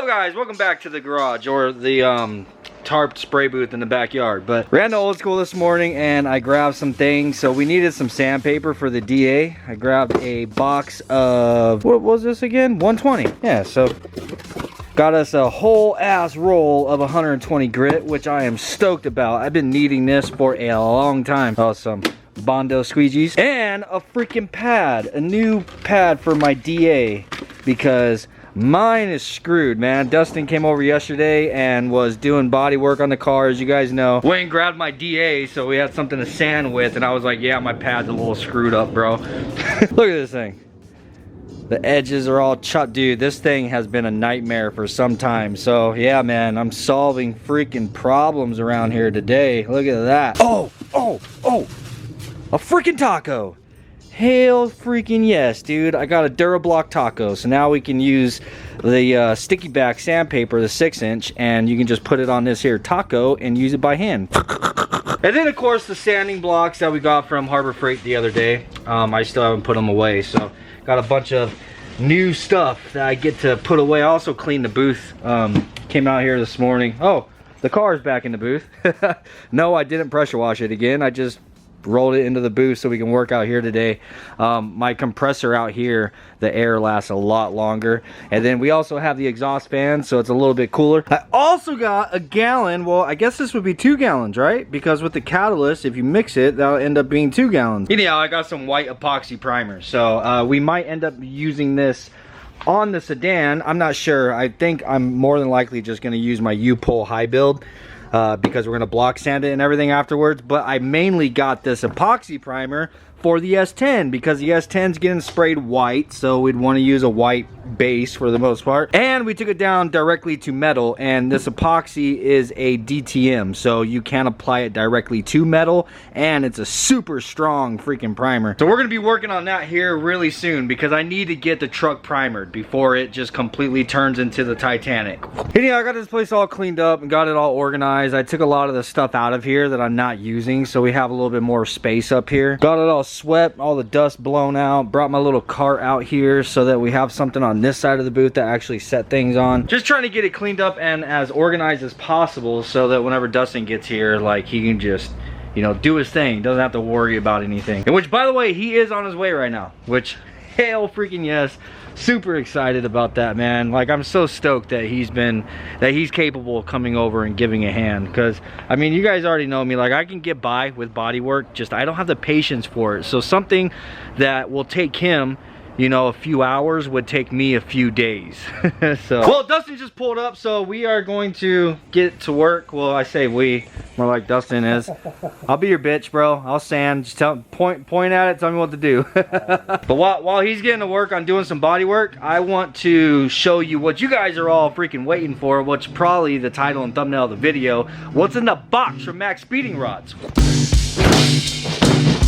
up, guys? Welcome back to the garage, or the tarp spray booth in the backyard. But ran to Old School this morning and I grabbed some things. So we needed some sandpaper for the DA. I grabbed a box of, what was this again? 120. Yeah, so got us a whole ass roll of 120 grit, which I am stoked about. I've been needing this for a long time. Oh, some Bondo squeegees and a freaking pad, a new pad for my DA, because mine is screwed, man. Dustin came over yesterday and was doing body work on the car, as you guys know. Went and grabbed my DA so we had something to sand with, and I was like, yeah, my pad's a little screwed up, bro. Look at this thing. The edges are all chopped. Dude, this thing has been a nightmare for some time. So yeah, man, I'm solving freaking problems around here today. Look at that. Oh, a freaking taco. Hell freaking yes, dude. I got a Durablock taco, so now we can use the sticky back sandpaper, the 6-inch, and you can just put it on this here taco and use it by hand. And then of course the sanding blocks that we got from Harbor Freight the other day. I still haven't put them away, so got a bunch of new stuff that I get to put away. I also cleaned the booth. Came out here this morning. Oh, the car is back in the booth. No, I didn't pressure wash it again. I just rolled it into the booth so we can work out here today. My compressor out here, the air lasts a lot longer, and then we also have the exhaust fan, so it's a little bit cooler. I also got a gallon. Well, I guess this would be 2 gallons, right? Because with the catalyst, if you mix it, that'll end up being 2 gallons. Anyhow, I got some white epoxy primer, so we might end up using this on the Sedan. I'm not sure. I think I'm more than likely just going to use my U-Pull high build, because we're going to block sand it and everything afterwards. But I mainly got this epoxy primer for the S10 because the S10's getting sprayed white, so we'd want to use a white base for the most part. And we took it down directly to metal, and this epoxy is a DTM, so you can apply it directly to metal, and it's a super strong freaking primer. So we're going to be working on that here really soon, because I need to get the truck primered before it just completely turns into the Titanic. Anyhow, I got this place all cleaned up and got it all organized. I took a lot of the stuff out of here that I'm not using, so we have a little bit more space up here. Got it all swept, all the dust blown out. Brought my little cart out here so that we have something on this side of the booth to actually set things on. Just trying to get it cleaned up and as organized as possible so that whenever Dustin gets here, like, he can just, you know, do his thing. Doesn't have to worry about anything. And which, by the way, he is on his way right now, which, hell freaking yes. Super excited about that, man. Like, I'm so stoked that he's capable of coming over and giving a hand, because I mean, you guys already know me. Like, I can get by with body work, just I don't have the patience for it. So something that will take him, you know, a few hours would take me a few days. So, well, Dustin just pulled up, so we are going to get to work. Well, I say we, more like Dustin is. I'll be your bitch, bro. I'll sand. Just point at it, tell me what to do. But while he's getting to work on doing some body work, I want to show you what you guys are all freaking waiting for, which probably the title and thumbnail of the video. What's in the box from Max Speeding Rods?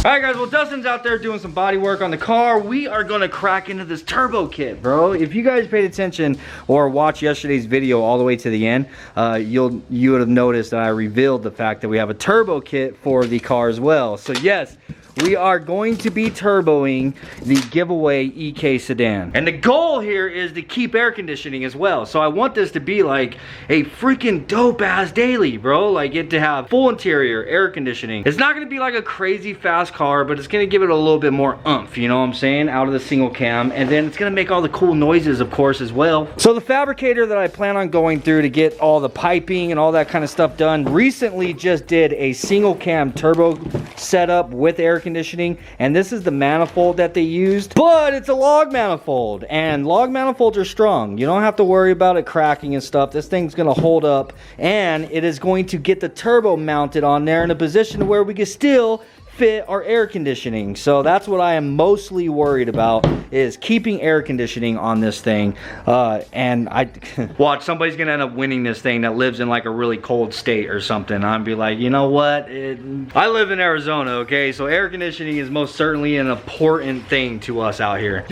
Alright guys, well, Dustin's out there doing some body work on the car. We are gonna crack into this turbo kit, bro. If you guys paid attention or watched yesterday's video all the way to the end, you would have noticed that I revealed the fact that we have a turbo kit for the car as well. So yes, we are going to be turboing the giveaway EK Sedan. And the goal here is to keep air conditioning as well. So I want this to be like a freaking dope ass daily, bro. Like, it to have full interior, air conditioning. It's not gonna be like a crazy fast car, but it's gonna give it a little bit more oomph, you know what I'm saying? Out of the single cam. And then it's gonna make all the cool noises, of course, as well. So the fabricator that I plan on going through to get all the piping and all that kind of stuff done recently just did a single cam turbo setup with air conditioning, and this is the manifold that they used, but it's a log manifold, and log manifolds are strong. You don't have to worry about it cracking and stuff. This thing's gonna hold up, and it is going to get the turbo mounted on there in a position where we can still fit our air conditioning. So that's what I am mostly worried about, is keeping air conditioning on this thing. And I watch, somebody's gonna end up winning this thing that lives in like a really cold state or something. I'd be like, you know what, I live in Arizona, okay, so air conditioning is most certainly an important thing to us out here.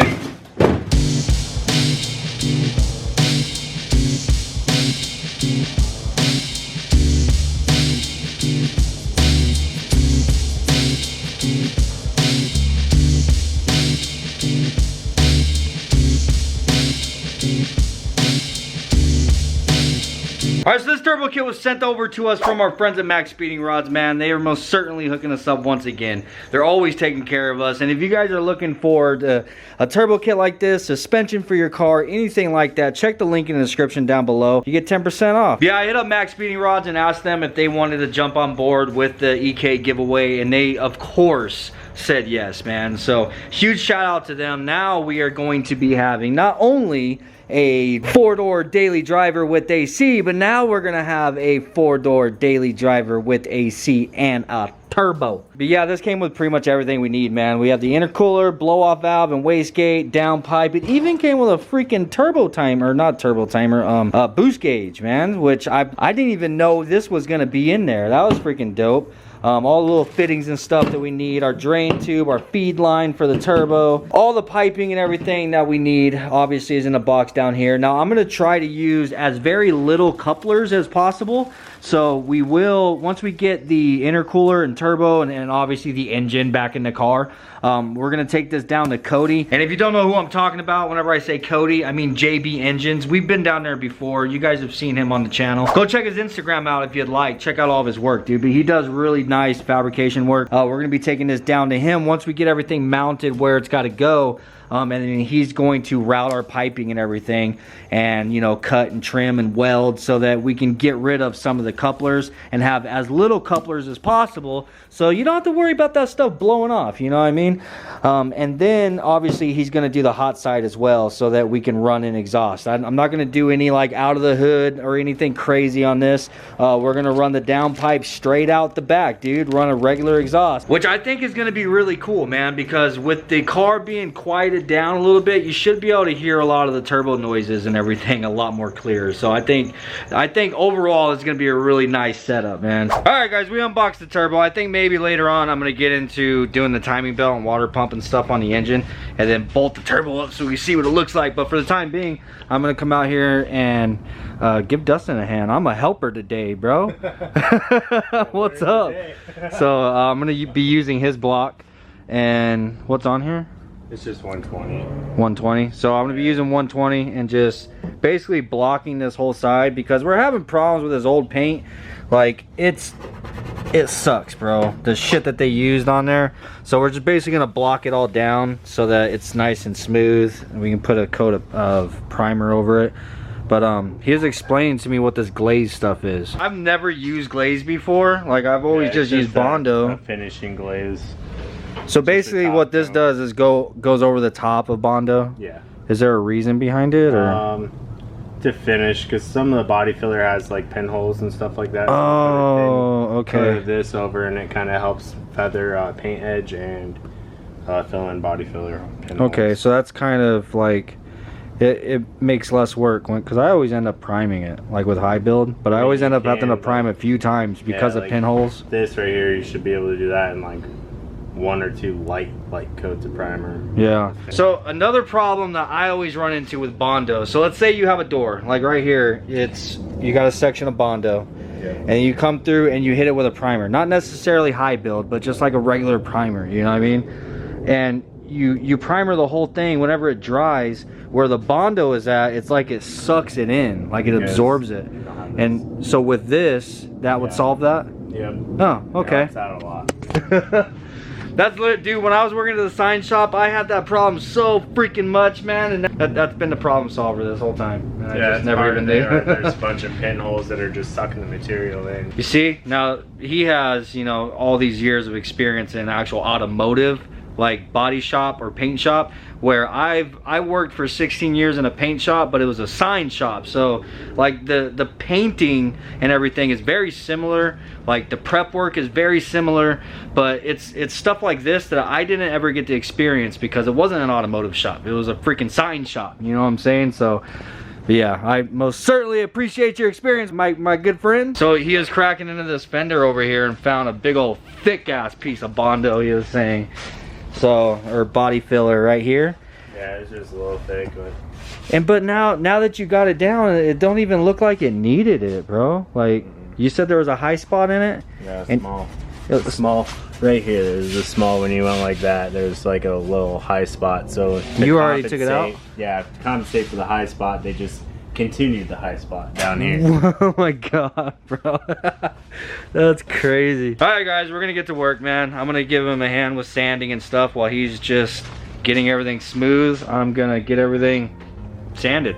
Alright, so this turbo kit was sent over to us from our friends at Max Speeding Rods, man. They are most certainly hooking us up once again. They're always taking care of us. And if you guys are looking for a turbo kit like this, suspension for your car, anything like that, check the link in the description down below. You get 10% off. Yeah, I hit up Max Speeding Rods and asked them if they wanted to jump on board with the EK giveaway, and they, of course, said yes, man. So huge shout out to them. Now we are going to be having not only a 4-door daily driver with AC, but now we're gonna have a 4-door daily driver with AC and a turbo. But yeah, this came with pretty much everything we need, man. We have the intercooler, blow-off valve, and wastegate, downpipe. It even came with a freaking turbo timer, not turbo timer, boost gauge, man, which I didn't even know this was gonna be in there. That was freaking dope. All the little fittings and stuff that we need, our drain tube, our feed line for the turbo, all the piping and everything that we need obviously is in a box down here. Now I'm gonna try to use as very little couplers as possible. So we will, once we get the intercooler and turbo and obviously the engine back in the car, we're gonna take this down to Cody. And if you don't know who I'm talking about, whenever I say Cody, I mean JB Engines. We've been down there before. You guys have seen him on the channel. Go check his Instagram out if you'd like. Check out all of his work, dude. But he does really nice fabrication work. We're gonna be taking this down to him once we get everything mounted where it's gotta go. And then he's going to route our piping and everything, and you know, cut and trim and weld so that we can get rid of some of the couplers and have as little couplers as possible, so you don't have to worry about that stuff blowing off, you know what I mean? And then obviously he's going to do the hot side as well so that we can run an exhaust. I'm not going to do any like out of the hood or anything crazy on this. We're going to run the downpipe straight out the back, dude. Run a regular exhaust, which I think is going to be really cool, man, because with the car being quieted down a little bit, you should be able to hear a lot of the turbo noises and everything a lot more clear. So I think overall it's gonna be a really nice setup, man. All right, guys, we unboxed the turbo. I think maybe later on I'm gonna get into doing the timing belt and water pump and stuff on the engine, and then bolt the turbo up so we see what it looks like. But for the time being, I'm gonna come out here and give Dustin a hand. I'm a helper today, bro. What's up? So I'm gonna be using his block. And what's on here? It's just 120. 120. So I'm gonna be using 120 and just basically blocking this whole side because we're having problems with this old paint. Like it sucks, bro, the shit that they used on there. So we're just basically gonna block it all down so that it's nice and smooth, and we can put a coat of primer over it. But he was explaining to me what this glaze stuff is. I've never used glaze before. Like I've always just used Bondo. A finishing glaze. So basically what this does is goes over the top of Bondo. Yeah. Is there a reason behind it, or? To finish, because some of the body filler has like pinholes and stuff like that. So okay. Coat this over and it kind of helps feather paint edge and fill in body filler pinholes. Okay, so that's kind of like it makes less work because I always end up priming it like with high build, but I always end up having to prime a few times because of pinholes. This right here, you should be able to do that in like 1 or 2 light coats of primer. Yeah. So another problem that I always run into with Bondo, so let's say you have a door like right here, you got a section of Bondo, and you come through and you hit it with a primer, not necessarily high build, but just like a regular primer, you know what I mean? And you primer the whole thing. Whenever it dries, where the Bondo is at, it's like it sucks it in, like it absorbs it. And so with this, that would solve that? Yep. Oh, okay. It helps out a lot. That's lit, dude. When I was working at the sign shop, I had that problem so freaking much, man, and that's been the problem solver this whole time. And I just never even knew. There's a bunch of pinholes that are just sucking the material in. You see, now he has, you know, all these years of experience in actual automotive, like body shop or paint shop, where I worked for 16 years in a paint shop, but it was a sign shop. So like the painting and everything is very similar, like the prep work is very similar, but it's stuff like this that I didn't ever get to experience because it wasn't an automotive shop, it was a freaking sign shop, you know what I'm saying? So but yeah, I most certainly appreciate your experience, my good friend. So he is cracking into this fender over here and found a big old thick ass piece of Bondo, he was saying. So, or body filler right here. Yeah, it's just a little thick, but now that you got it down, it don't even look like it needed it, bro. Like you said, there was a high spot in it. Yeah, small. It was small right here. There's a small, when you went like that, there's like a little high spot. So you already took it out. Yeah, to compensate for the high spot, they just continued the high spot down here. Oh my god, bro. That's crazy. All right, guys, we're gonna get to work, man. I'm gonna give him a hand with sanding and stuff while he's just getting everything smooth. I'm gonna get everything sanded.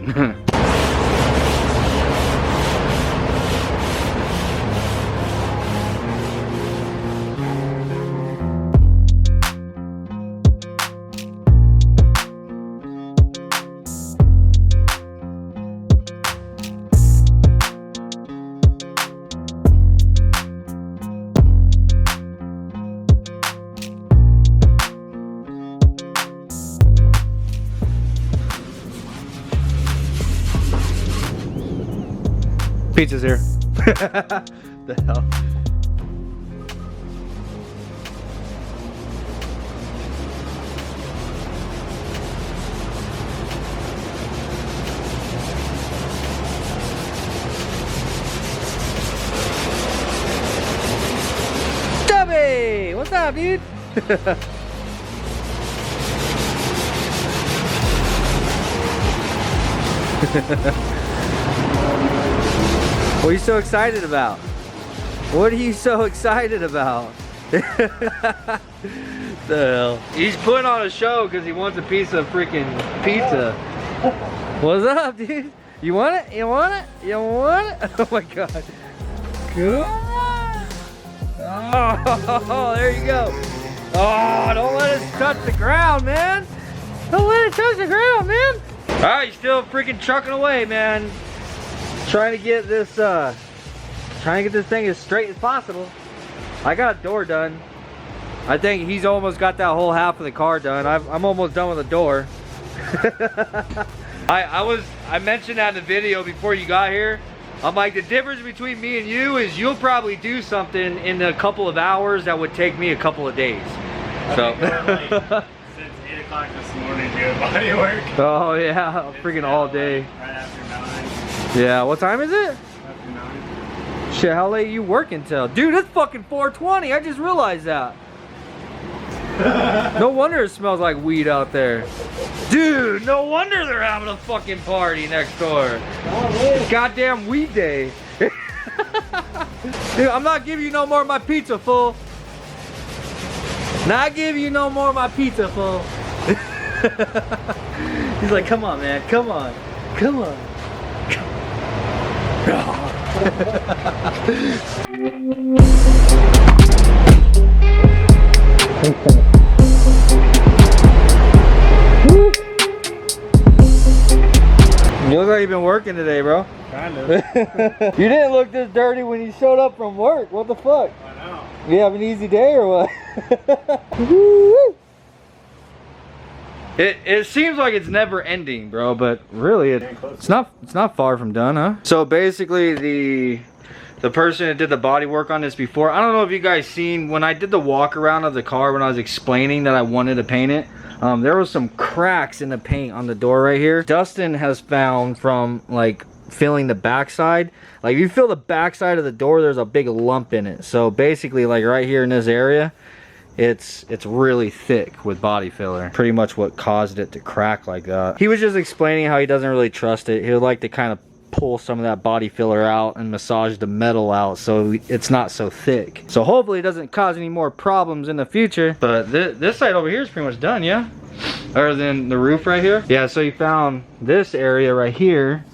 Pizza's here. The hell? Stubby! What's up, dude? What are you so excited about? What are you so excited about? The hell? He's putting on a show because he wants a piece of freaking pizza. What's up, dude? You want it? You want it? You want it? Oh my god. Good. Oh, there you go. Oh, don't let it touch the ground, man. Don't let it touch the ground, man. All right, still freaking trucking away, man. Trying to get this thing as straight as possible. I got a door done. I think he's almost got that whole half of the car done. I'm almost done with the door. I mentioned that in the video before you got here. I'm like, the difference between me and you is you'll probably do something in a couple of hours that would take me a couple of days. So. Since 8 o'clock this morning doing body work. Oh yeah, freaking all day. Right after 9. Yeah, what time is it? After 9. Shit, how late you working till? Dude, it's fucking 4:20. I just realized that. No wonder it smells like weed out there. Dude, no wonder they're having a fucking party next door. It's goddamn weed day. Dude, I'm not giving you no more of my pizza, fool. Not giving you no more of my pizza, fool. He's like, come on, man, come on, come on. You look like you've been working today, bro. Kind of. You didn't look this dirty when you showed up from work. What the fuck? I know. You have an easy day or what? It seems like it's never ending, bro, but really it's not far from done, huh? So basically the person that did the body work on this before, I don't know if you guys seen when I did the walk around of the car when I was explaining that I wanted to paint it. There was some cracks in the paint on the door right here. Dustin has found from like feeling the backside, like if you feel the backside of the door, there's a big lump in it. So basically, like right here in this area, it's really thick with body filler. Pretty much what caused it to crack like that. He was just explaining how he doesn't really trust it. He would like to kind of pull some of that body filler out and massage the metal out so it's not so thick. So hopefully it doesn't cause any more problems in the future. But this side over here is pretty much done, yeah? Other than the roof right here. Yeah, so he found this area right here.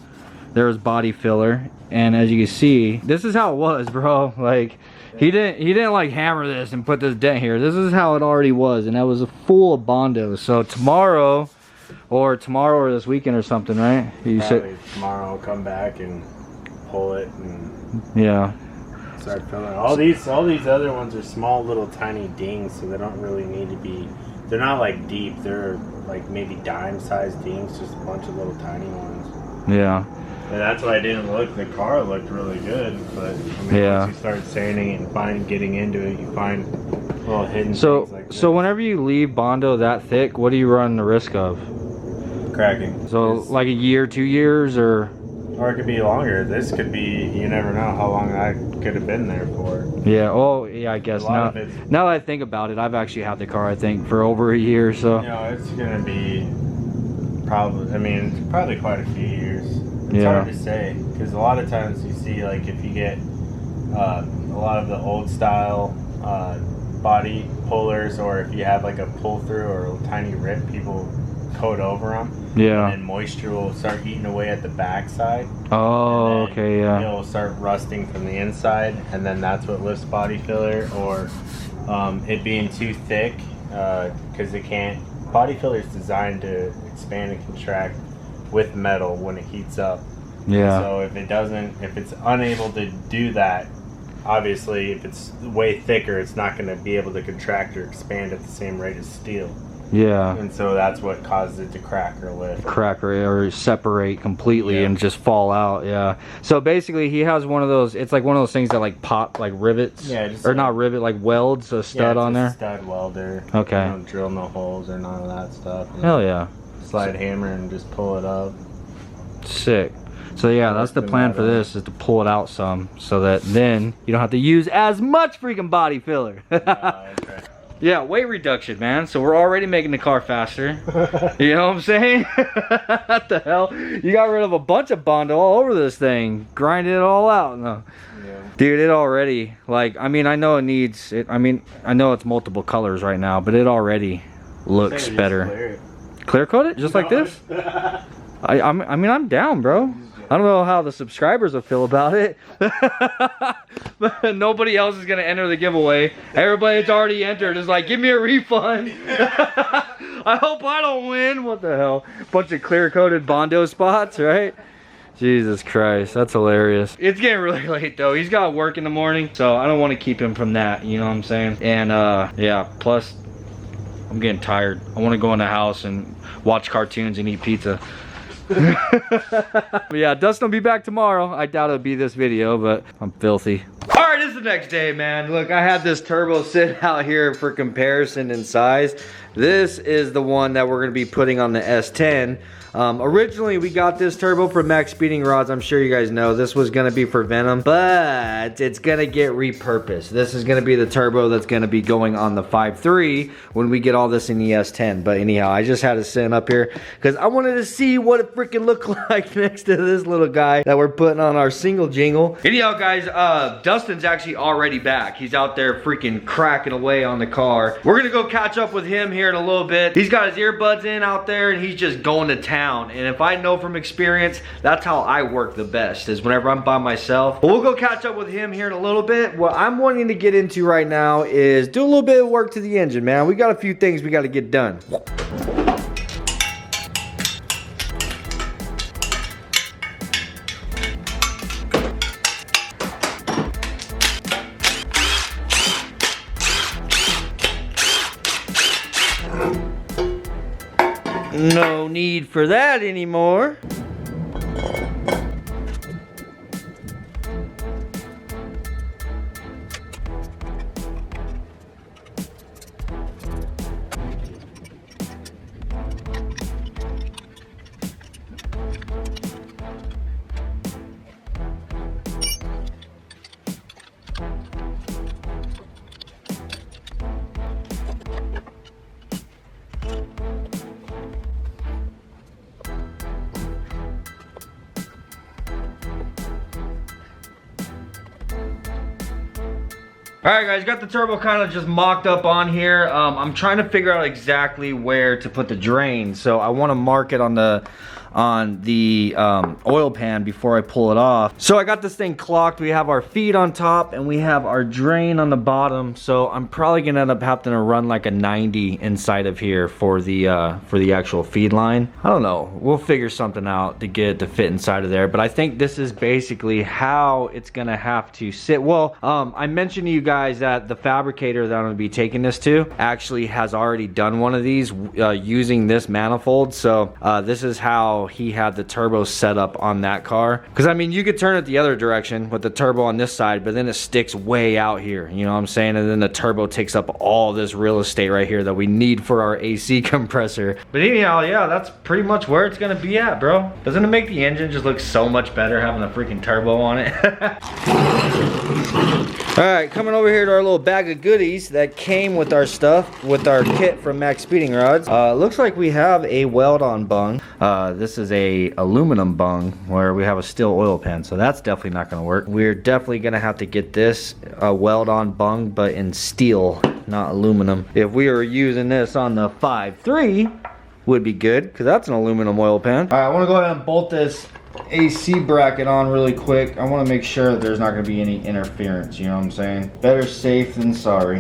There was body filler. And as you can see, this is how it was, bro. Like, he didn't like hammer this and put this dent here. This is how it already was, and that was full of Bondo. So tomorrow or this weekend or something, right? You Probably tomorrow I'll come back and pull it and yeah, start filling. All these other ones are small little tiny dings, so they don't really need to be. They're not like deep. They're like maybe dime-sized dings, just a bunch of little tiny ones. Yeah. And that's why I didn't look. The car looked really good, but I mean, yeah. Once you start sanding it and getting into it, you find little hidden things like this. So whenever you leave Bondo that thick, what do you run the risk of? Cracking. So like a year, 2 years, or it could be longer. This could be, you never know how long I could have been there for. Yeah, oh yeah, I guess now that I think about it, I've actually had the car, I think, for over a year, so. You know, it's gonna be probably, I mean, probably quite a few years. It's hard to say, because a lot of times you see, like, if you get a lot of the old style body pullers, or if you have like a pull through or a tiny rip, people coat over them. Yeah. And then moisture will start eating away at the backside. Oh, okay, yeah. It'll start rusting from the inside, and then that's what lifts body filler, or it being too thick, because it can't. Body filler is designed to expand and contract with metal when it heats up. Yeah. So if it's unable to do that, obviously if it's way thicker, it's not going to be able to contract or expand at the same rate as steel. Yeah. And so that's what causes it to crack or lift. Crack or separate completely and just fall out. Yeah. So basically he has one of those, it's like one of those things that like pop, like rivets. Yeah. Just or not rivet, like welds a stud on there. Stud welder. Okay. You don't drill no holes or none of that stuff. Hell yeah. Slide hammer and just pull it up. Sick. So yeah, that's the plan for this, is to pull it out some, so that then you don't have to use as much freaking body filler. Okay. Yeah, weight reduction, man. So we're already making the car faster. You know what I'm saying? What the hell? You got rid of a bunch of Bondo all over this thing. Grinding it all out. No. Yeah. Dude, it already, like, I mean, I know it needs, I know it's multiple colors right now, but it already looks better. Clear coat it? Just like this? I mean, I'm down, bro. I don't know how the subscribers will feel about it. But nobody else is going to enter the giveaway. Everybody that's already entered is like, give me a refund. I hope I don't win. What the hell? Bunch of clear-coated Bondo spots, right? Jesus Christ, that's hilarious. It's getting really late though. He's got work in the morning, so I don't want to keep him from that, you know what I'm saying? And yeah, plus I'm getting tired. I want to go in the house and watch cartoons and eat pizza. But yeah, Dustin will be back tomorrow. I doubt it'll be this video, but I'm filthy. All right, it's the next day, man. Look, I had this turbo sit out here for comparison in size. This is the one that we're gonna be putting on the S10. Originally, we got this turbo for Max Speeding Rods. I'm sure you guys know this was gonna be for Venom, but it's gonna get repurposed. This is gonna be the turbo that's gonna be going on the 5.3 when we get all this in the S10. But anyhow, I just had to sit up here because I wanted to see what it freaking looked like next to this little guy that we're putting on our single jingle. Anyhow, guys, Dustin's actually already back. He's out there freaking cracking away on the car. We're gonna go catch up with him here in a little bit. He's got his earbuds in out there and he's just going to town. And if I know from experience, that's how I work the best, is whenever I'm by myself. But we'll go catch up with him here in a little bit. What I'm wanting to get into right now is do a little bit of work to the engine, man. We got a few things we got to get done. No need for that anymore. Alright guys, got the turbo kind of just mocked up on here. I'm trying to figure out exactly where to put the drain. So I want to mark it on the oil pan before I pull it off. So I got this thing clocked. We have our feed on top and we have our drain on the bottom. So I'm probably gonna end up having to run like a 90 inside of here for the actual feed line. I don't know. We'll figure something out to get it to fit inside of there. But I think this is basically how it's gonna have to sit. Well, I mentioned to you guys that the fabricator that I'm gonna be taking this to actually has already done one of these using this manifold. So this is how he had the turbo set up on that car, because I mean you could turn it the other direction with the turbo on this side, but then it sticks way out here, you know what I'm saying, and then the turbo takes up all this real estate right here that we need for our AC compressor. But anyhow, yeah, that's pretty much where it's gonna be at, bro. Doesn't it make the engine just look so much better having a freaking turbo on it? Alright, coming over here to our little bag of goodies that came with our stuff, with our kit from Max Speeding Rods. Looks like we have a weld-on bung. This is a aluminum bung where we have a steel oil pan, so that's definitely not going to work. We're definitely going to have to get this weld-on bung, but in steel, not aluminum. If we were using this on the 5.3, would be good, because that's an aluminum oil pan. Alright, I want to go ahead and bolt this AC bracket on really quick. I want to make sure that there's not going to be any interference, you know what I'm saying? Better safe than sorry.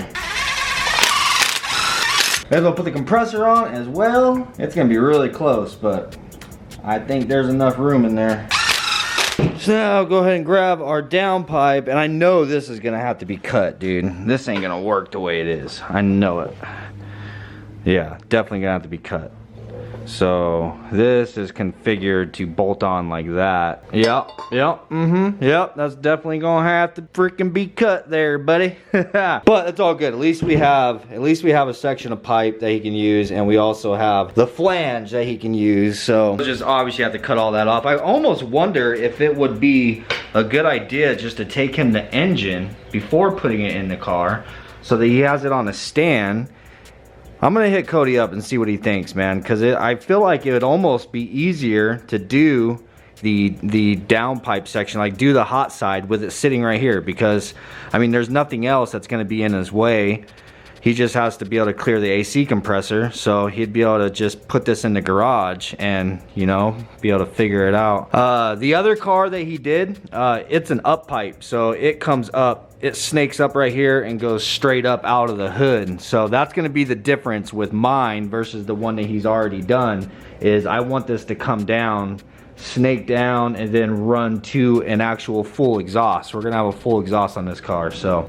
Maybe I'll put the compressor on as well. It's going to be really close, but I think there's enough room in there. So now I'll go ahead and grab our downpipe, and I know this is going to have to be cut, dude. This ain't going to work the way it is. I know it. Yeah, definitely going to have to be cut. So this is configured to bolt on like that. Yep, that's definitely gonna have to freaking be cut there, buddy. But it's all good. At least we have a section of pipe that he can use, and we also have the flange that he can use. So we'll just obviously have to cut all that off. I almost wonder if it would be a good idea just to take him the engine before putting it in the car, so that he has it on a stand. I'm gonna hit Cody up and see what he thinks, man, because I feel like it would almost be easier to do the downpipe section, like do the hot side with it sitting right here, because I mean there's nothing else that's gonna be in his way. He just has to be able to clear the AC compressor, so he'd be able to just put this in the garage and, you know, be able to figure it out. The other car that he did, it's an up pipe, so it comes up, it snakes up right here and goes straight up out of the hood. So that's gonna be the difference with mine versus the one that he's already done, is I want this to come down, snake down, and then run to an actual full exhaust. We're gonna have a full exhaust on this car, so.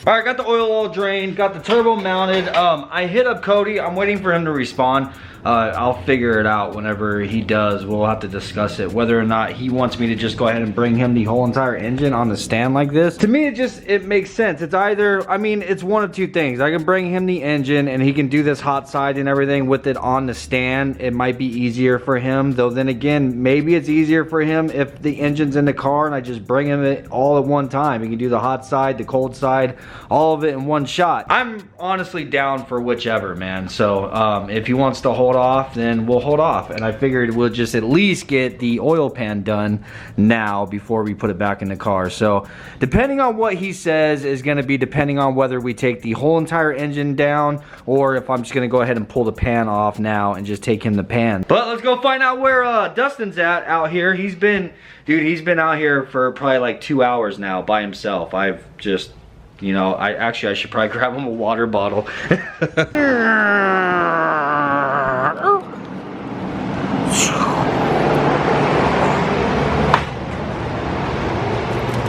All right, got the oil all drained, got the turbo mounted. I hit up Cody. I'm waiting for him to respond. I'll figure it out whenever he does. We'll have to discuss it, whether or not he wants me to just go ahead and bring him the whole entire engine on the stand like this. To me, it makes sense. It's either, I mean, it's one of two things. I can bring him the engine and he can do this hot side and everything with it on the stand. It might be easier for him, though then again, maybe it's easier for him if the engine's in the car and I just bring him it all at one time. He can do the hot side, the cold side, all of it in one shot. I'm honestly down for whichever, man. So if he wants to hold off, then we'll hold off. And I figured we'll just at least get the oil pan done now before we put it back in the car. So depending on what he says is going to be depending on whether we take the whole entire engine down or if I'm just going to go ahead and pull the pan off now and just take him the pan. But let's go find out where Dustin's at out here. He's been out here for probably like 2 hours now by himself. I've just, you know, I should probably grab him a water bottle.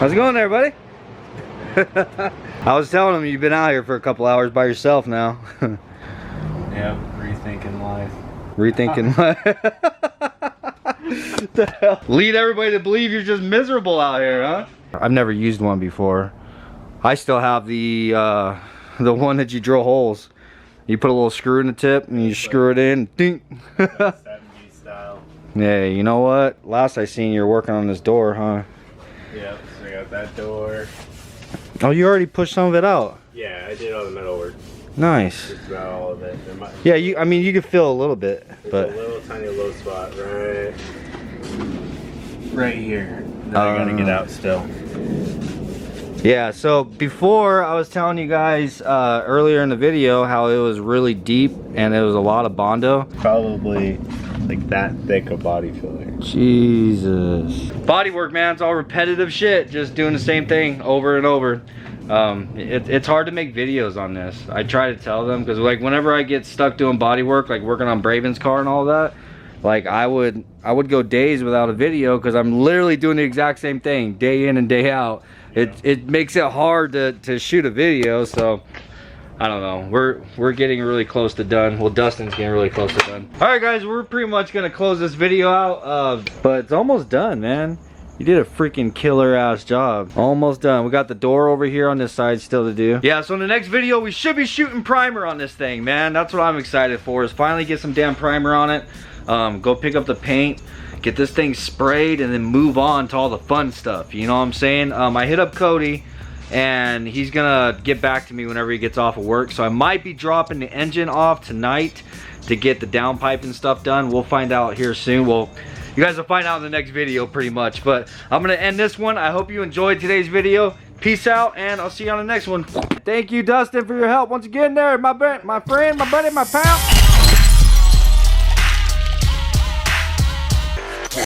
How's it going there, buddy? I was telling him you've been out here for a couple hours by yourself now. Yep, rethinking life. Rethinking life. The hell? Lead everybody to believe you're just miserable out here, huh? I've never used one before. I still have the one that you drill holes. You put a little screw in the tip and you screw it in. Ding. 70s style. Yeah, you know what? Last I seen you were working on this door, huh? Yep, so I got that door. Oh, you already pushed some of it out? Yeah, I did all the metal work. Nice. Just about all of it. Yeah, I mean, you could feel a little bit, but a little tiny low spot right here that I gotta get out still. Yeah, so before I was telling you guys earlier in the video how it was really deep and it was a lot of Bondo. Probably Like that thick of body filler. Jesus. Bodywork, man, it's all repetitive shit. Just doing the same thing over and over. It's hard to make videos on this. I try to tell them, because like whenever I get stuck doing bodywork, like working on Braven's car and all that, like I would go days without a video because I'm literally doing the exact same thing day in and day out. It makes it hard to shoot a video, so I don't know. We're getting really close to done. Well, Dustin's getting really close to done. All right, guys, we're pretty much gonna close this video out, but it's almost done, man. You did a freaking killer ass job. Almost done. We got the door over here on this side still to do. Yeah, so in the next video, we should be shooting primer on this thing, man. That's what I'm excited for, is finally get some damn primer on it. Go pick up the paint, get this thing sprayed, and then move on to all the fun stuff. You know what I'm saying? I hit up Cody, and he's gonna get back to me whenever he gets off of work. So I might be dropping the engine off tonight to get the downpipe and stuff done. We'll find out here soon. Well, you guys will find out in the next video pretty much. But I'm gonna end this one. I hope you enjoyed today's video. Peace out, and I'll see you on the next one. Thank you, Dustin, for your help once again there. My friend, my buddy, my pal.